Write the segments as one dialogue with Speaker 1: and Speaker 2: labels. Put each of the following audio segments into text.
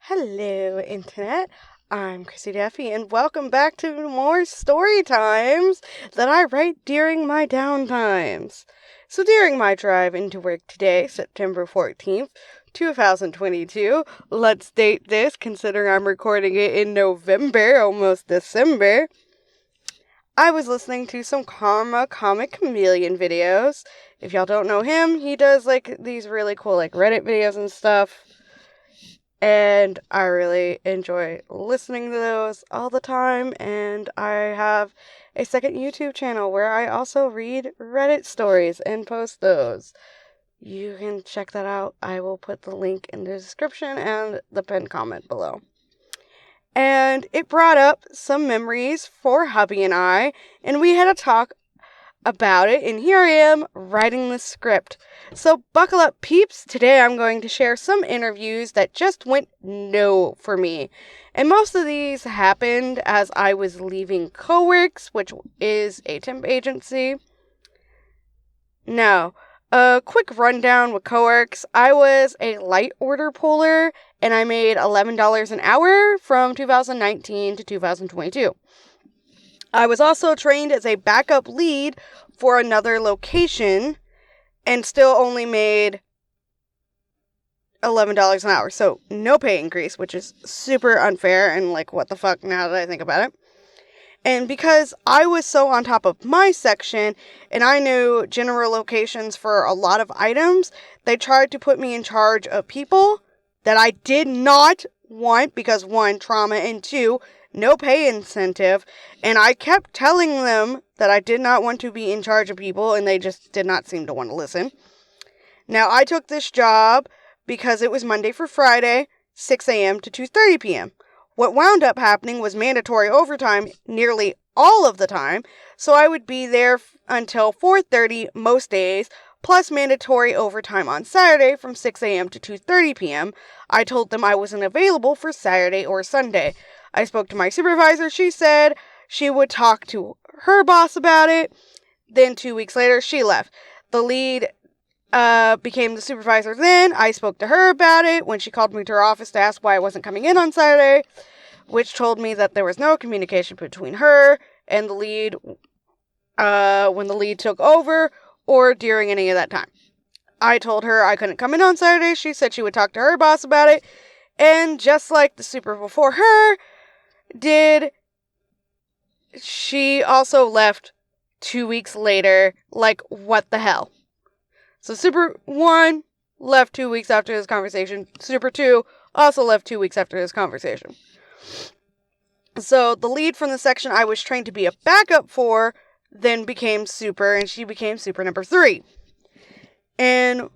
Speaker 1: Hello, Internet. I'm KrissieDeathy, and welcome back to more story times that I write during my downtimes. So during my drive into work today, September 14th, 2022, let's date this considering I'm recording it in November, almost December, I was listening to some Karma Comic Chameleon videos. If y'all don't know him, he does these really cool Reddit videos and stuff. And I really enjoy listening to those all the time. And I have a second YouTube channel where I also read Reddit stories and post those. You can check that out. I will put the link in the description and the pinned comment below. And it brought up some memories for hubby and I, and we had a talk about it, and here I am writing the script. So buckle up, peeps. Today I'm going to share some interviews that just went no for me. And most of these happened as I was leaving Coworks, which is a temp agency. Now, a quick rundown with Coworks. I was a light order puller, and I made $11 an hour from 2019 to 2022. I was also trained as a backup lead for another location and still only made $11 an hour. So no pay increase, which is super unfair and what the fuck now that I think about it. And because I was so on top of my section and I knew general locations for a lot of items, they tried to put me in charge of people that I did not want because 1, trauma, and 2, no pay incentive, and I kept telling them that I did not want to be in charge of people, and they just did not seem to want to listen. Now, I took this job because it was Monday for Friday, 6 a.m. to 2:30 p.m. What wound up happening was mandatory overtime nearly all of the time, so I would be there until 4:30 most days, plus mandatory overtime on Saturday from 6 a.m. to 2:30 p.m. I told them I wasn't available for Saturday or Sunday. I spoke to my supervisor. She said she would talk to her boss about it. Then 2 weeks later, she left. The lead became the supervisor then. I spoke to her about it when she called me to her office to ask why I wasn't coming in on Saturday, which told me that there was no communication between her and the lead when the lead took over or during any of that time. I told her I couldn't come in on Saturday. She said she would talk to her boss about it. And just like the super before her did, she also left 2 weeks later. What the hell? So Super 1 left 2 weeks after this conversation. Super 2 also left 2 weeks after this conversation. So the lead from the section I was trained to be a backup for then became super, and she became super number 3. And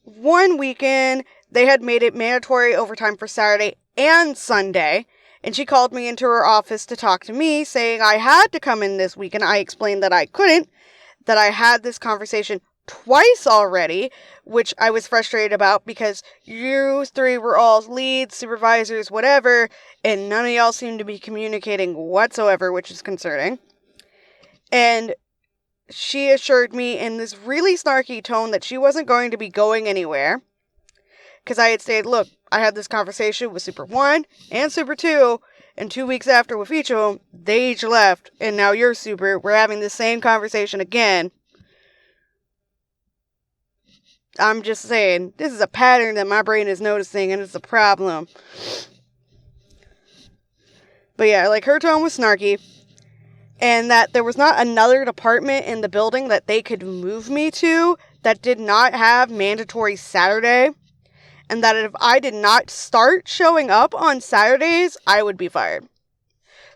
Speaker 1: one weekend, they had made it mandatory overtime for Saturday and Sunday. And she called me into her office to talk to me, saying I had to come in this weekend. I explained that I couldn't, that I had this conversation twice already, which I was frustrated about because you 3 were all leads, supervisors, whatever, and none of y'all seemed to be communicating whatsoever, which is concerning. And she assured me in this really snarky tone that she wasn't going to be going anywhere. Because I had stated, look, I had this conversation with Super 1 and Super 2, and 2 weeks after with each of them, they each left, and now you're Super. We're having the same conversation again. I'm just saying, this is a pattern that my brain is noticing, and it's a problem. But yeah, her tone was snarky, and that there was not another department in the building that they could move me to that did not have mandatory Saturday. And that if I did not start showing up on Saturdays, I would be fired.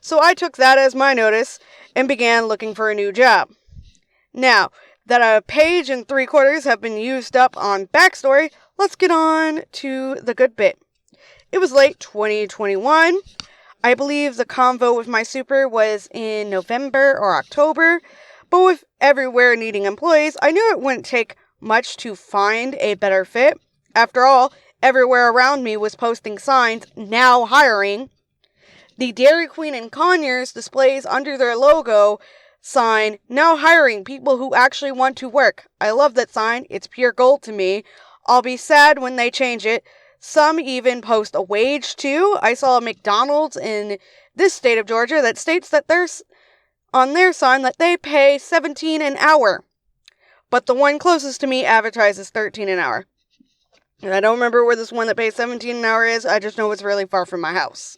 Speaker 1: So I took that as my notice and began looking for a new job. Now, that a page and 3/4 have been used up on backstory, let's get on to the good bit. It was late 2021. I believe the convo with my super was in November or October. But with everywhere needing employees, I knew it wouldn't take much to find a better fit. After all, everywhere around me was posting signs, now hiring. The Dairy Queen and Conyers displays under their logo sign, now hiring people who actually want to work. I love that sign. It's pure gold to me. I'll be sad when they change it. Some even post a wage too. I saw a McDonald's in this state of Georgia that states that there's on their sign that they pay $17 an hour. But the one closest to me advertises $13 an hour. And I don't remember where this one that pays $17 an hour is. I just know it's really far from my house.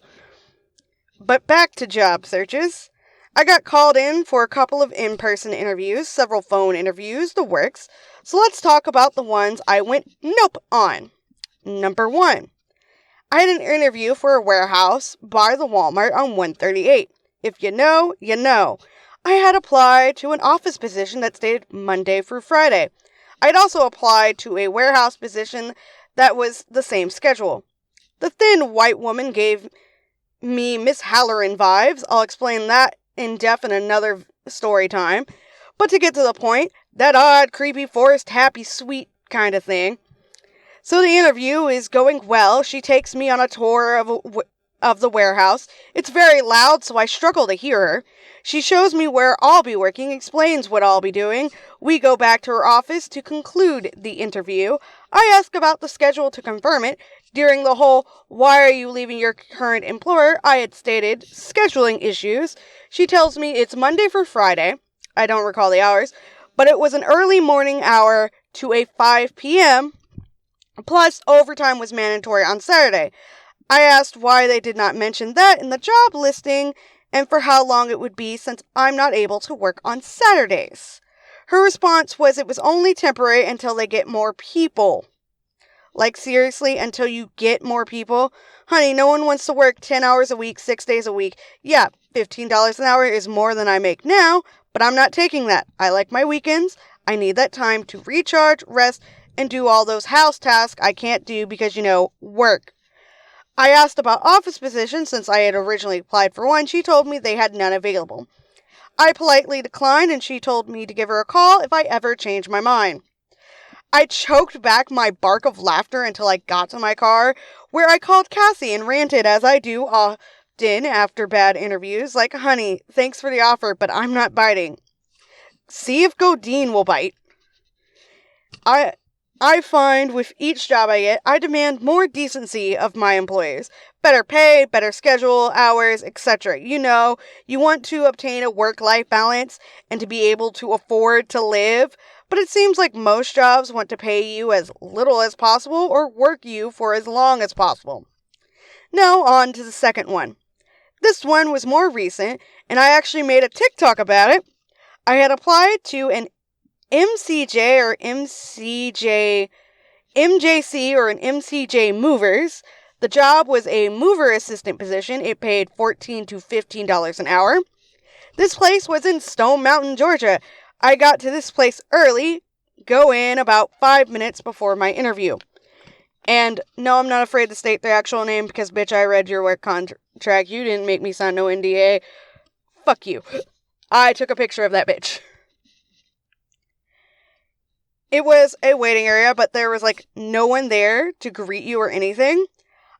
Speaker 1: But back to job searches. I got called in for a couple of in-person interviews, several phone interviews, the works. So let's talk about the ones I went nope on. Number 1. I had an interview for a warehouse by the Walmart on 138. If you know, you know. I had applied to an office position that stated Monday through Friday. I had also applied to a warehouse position that was the same schedule. The thin white woman gave me Miss Halloran vibes. I'll explain that in depth in another story time. But to get to the point, that odd, creepy, forest, happy, sweet kind of thing. So the interview is going well. She takes me on a tour of the warehouse. It's very loud, so I struggle to hear her. She shows me where I'll be working, explains what I'll be doing. We go back to her office to conclude the interview. I ask about the schedule to confirm it. During the whole, why are you leaving your current employer, I had stated scheduling issues. She tells me it's Monday through Friday. I don't recall the hours, but it was an early morning hour to a 5 p.m., plus overtime was mandatory on Saturday. I asked why they did not mention that in the job listing and for how long it would be since I'm not able to work on Saturdays. Her response was it was only temporary until they get more people. Like, seriously, until you get more people? Honey, no one wants to work 10 hours a week, 6 days a week. Yeah, $15 an hour is more than I make now, but I'm not taking that. I like my weekends. I need that time to recharge, rest, and do all those house tasks I can't do because, work. I asked about office positions since I had originally applied for one. She told me they had none available. I politely declined, and she told me to give her a call if I ever changed my mind. I choked back my bark of laughter until I got to my car, where I called Cassie and ranted as I do often after bad interviews, like, honey, thanks for the offer, but I'm not biting. See if Godine will bite. I find with each job I get, I demand more decency of my employees. Better pay, better schedule, hours, etc. You want to obtain a work-life balance and to be able to afford to live, but it seems like most jobs want to pay you as little as possible or work you for as long as possible. Now on to the second one. This one was more recent, and I actually made a TikTok about it. I had applied to an MJC or an MCJ movers. The job was a mover assistant position. It paid $14 to $15 an hour. This place was in Stone Mountain, Georgia. I got to this place early, go in about 5 minutes before my interview. And no, I'm not afraid to state their actual name because, bitch, I read your work contract. You didn't make me sign no NDA. Fuck you. I took a picture of that bitch. It was a waiting area, but there was, no one there to greet you or anything.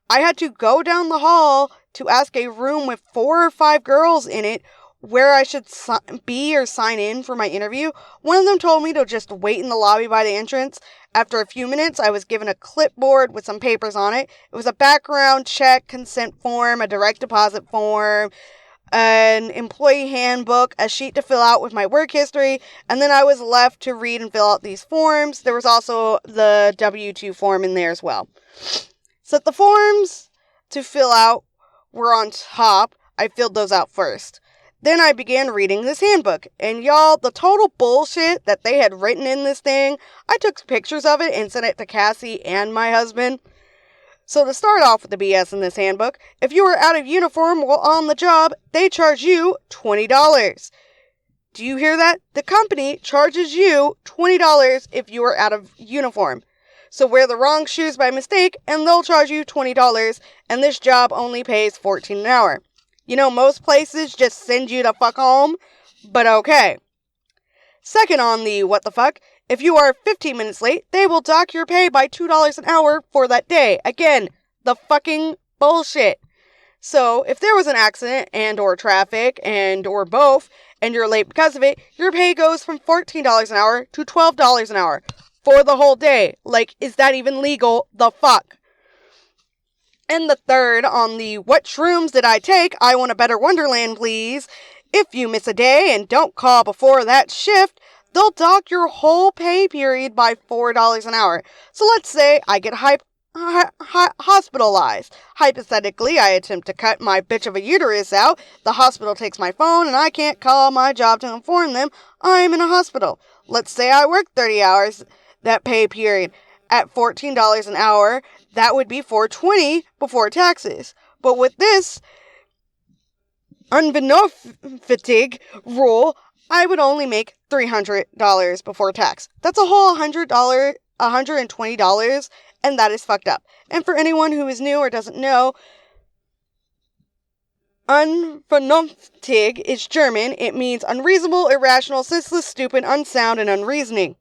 Speaker 1: I had to go down the hall to ask a room with 4 or 5 girls in it where I should be or sign in for my interview. One of them told me to just wait in the lobby by the entrance. After a few minutes, I was given a clipboard with some papers on it. It was a background check, consent form, a direct deposit form, an employee handbook, a sheet to fill out with my work history, and then I was left to read and fill out these forms. There was also the W-2 form in there as well. So the forms to fill out were on top. I filled those out first. Then I began reading this handbook, and y'all, the total bullshit that they had written in this thing, I took pictures of it and sent it to Cassie and my husband. So to start off with the BS in this handbook, if you are out of uniform while on the job, they charge you $20. Do you hear that? The company charges you $20 if you are out of uniform. So wear the wrong shoes by mistake, and they'll charge you $20, and this job only pays $14 an hour. Most places just send you to fuck home, but okay. Second on the what the fuck, if you are 15 minutes late, they will dock your pay by $2 an hour for that day. Again, the fucking bullshit. So, if there was an accident and or traffic and or both, and you're late because of it, your pay goes from $14 an hour to $12 an hour for the whole day. Is that even legal? The fuck? And the third on the what shrooms did I take? I want a better Wonderland, please. If you miss a day and don't call before that shift, they'll dock your whole pay period by $4 an hour. So let's say I get hospitalized. Hypothetically, I attempt to cut my bitch of a uterus out. The hospital takes my phone and I can't call my job to inform them I'm in a hospital. Let's say I work 30 hours that pay period at $14 an hour. That would be $4.20 before taxes. But with this unbenefit rule, I would only make $300 before tax. That's a whole $120, and that is fucked up. And for anyone who is new or doesn't know, unvernünftig is German. It means unreasonable, irrational, senseless, stupid, unsound, and unreasoning.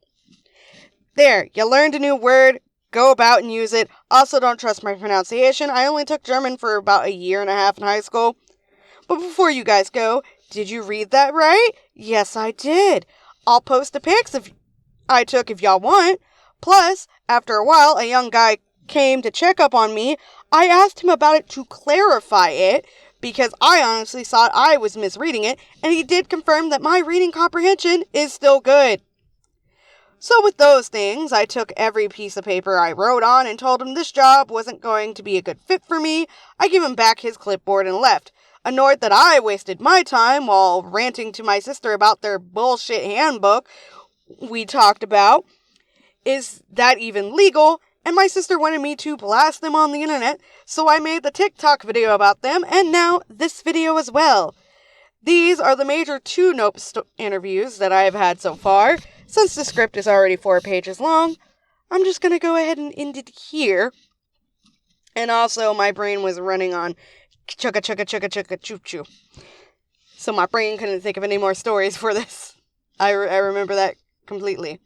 Speaker 1: There, you learned a new word. Go about and use it. Also, don't trust my pronunciation. I only took German for about a year and a half in high school. But before you guys go, did you read that right? Yes, I did. I'll post the pics if y'all want. Plus, after a while, a young guy came to check up on me. I asked him about it to clarify it, because I honestly thought I was misreading it, and he did confirm that my reading comprehension is still good. So with those things, I took every piece of paper I wrote on and told him this job wasn't going to be a good fit for me. I gave him back his clipboard and left. Annoyed that I wasted my time while ranting to my sister about their bullshit handbook we talked about. Is that even legal? And my sister wanted me to blast them on the internet, so I made the TikTok video about them, and now this video as well. These are the major 2 Nope interviews that I have had so far. Since the script is already 4 pages long, I'm just going to go ahead and end it here. And also, my brain was running on chugga chugga chugga chugga choo choo. So my brain couldn't think of any more stories for this. I remember that completely.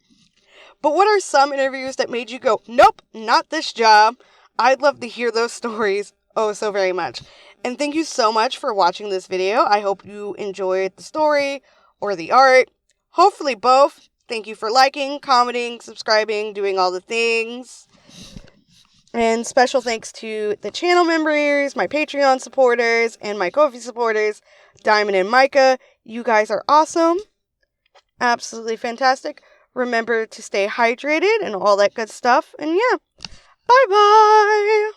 Speaker 1: But what are some interviews that made you go, nope, not this job? I'd love to hear those stories oh so very much. And thank you so much for watching this video. I hope you enjoyed the story or the art. Hopefully both. Thank you for liking, commenting, subscribing, doing all the things. And special thanks to the channel members, my Patreon supporters, and my Ko-fi supporters, Dymond and Micah. You guys are awesome. Absolutely fantastic. Remember to stay hydrated and all that good stuff. And yeah, bye-bye.